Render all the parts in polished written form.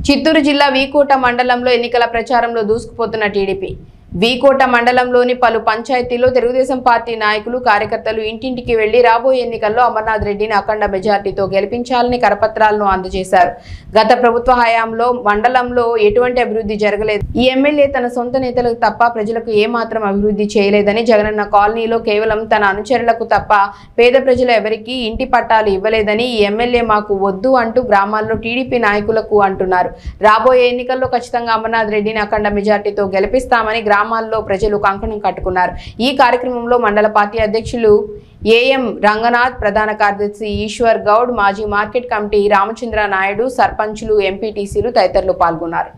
చిత్తూరు జిల్లా వీకోట మండలంలో ఎన్నికల ప్రచారంలో దూసుకుపోతున్న టీడీపీ. వీకోట మండలంలోని పలు పంచాయతీల్లో తెలుగుదేశం పార్టీ నాయకులు కార్యకర్తలు ఇంటింటికి వెళ్లి రాబోయే ఎన్నికల్లో అమర్నాథ్ రెడ్డిని అఖండ మెజార్టీతో గెలిపించాలని కరపత్రాలను అందజేశారు. గత ప్రభుత్వ హయాంలో మండలంలో ఎటువంటి అభివృద్ధి జరగలేదు. ఈ ఎమ్మెల్యే తన సొంత నేతలకు తప్ప ప్రజలకు ఏమాత్రం అభివృద్ధి చేయలేదని, జగనన్న కాలనీలో కేవలం తన అనుచరులకు తప్ప పేద ప్రజలు ఎవరికీ ఇంటి పట్టాలు ఇవ్వలేదని ఈ ఎమ్మెల్యే మాకు వద్దు అంటూ గ్రామాల్లో టీడీపీ నాయకులకు అంటున్నారు. రాబోయే ఎన్నికల్లో ఖచ్చితంగా అమర్నాథ్ రెడ్డిని అఖండ మెజార్టీతో గెలిపిస్తామని గ్రామాల్లో ప్రజలు కంకణం కట్టుకున్నారు. ఈ కార్యక్రమంలో మండల పార్టీ అధ్యక్షులు ఏఎం రంగనాథ్, ప్రధాన కార్యదర్శి ఈశ్వర్ గౌడ్, మాజీ మార్కెట్ కమిటీ రామచంద్ర నాయుడు, సర్పంచులు, ఎంపీటీసీలు తదితరులు పాల్గొన్నారు.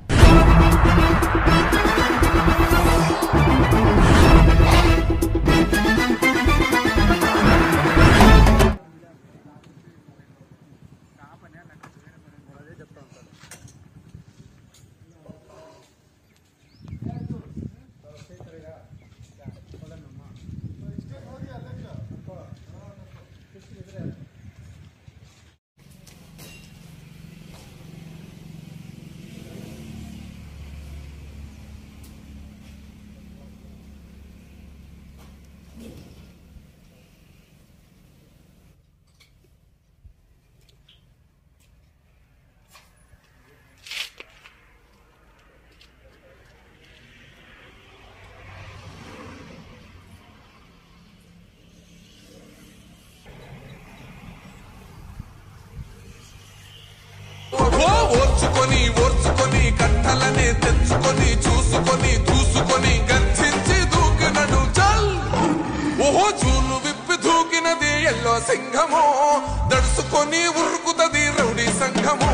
ఓర్చుకొని కట్టలనే తెచ్చుకొని చూసుకొని దూసుకొని గర్జించి దూకినడు చల్. ఓహో చూలు విప్పి దూకినది ఎల్లో సింహము, దడుసుకొని ఉరుకుతది రౌడీ సంఘము.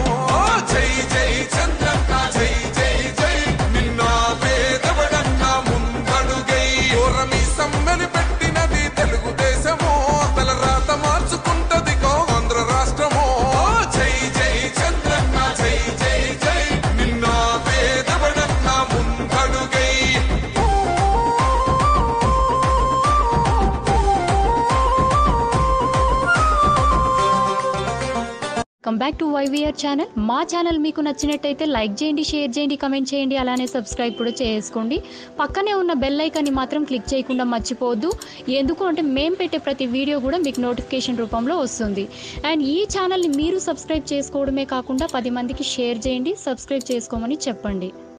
జై జై చంద్రక్క జై జై జై, నిన్న పేదవడక్క ముందడుగై ఓరమి సమ్మెని పెట్టినది తెలుగుదేశము, తలరాత మార్చుకుంటది ఆంధ్ర రాష్ట్రము. జై జై చంద్రక్క జై జై జై, నిన్న పేదవడక్క ముందడుగై. Come back to YVR channel. మా ఛానల్ మీకు నచ్చినట్టయితే లైక్ చేయండి, షేర్ చేయండి, కమెంట్ చేయండి, అలానే సబ్స్క్రైబ్ కూడా చేసుకోండి. పక్కనే ఉన్న బెల్ ఐకాన్ని మాత్రం క్లిక్ చేయకుండా మర్చిపోవద్దు. ఎందుకు అంటే మేము పెట్టే ప్రతి వీడియో కూడా మీకు నోటిఫికేషన్ రూపంలో వస్తుంది. అండ్ ఈ ఛానల్ని మీరు సబ్స్క్రైబ్ చేసుకోవడమే కాకుండా 10 మందికి షేర్ చేయండి, సబ్స్క్రైబ్ చేసుకోమని చెప్పండి.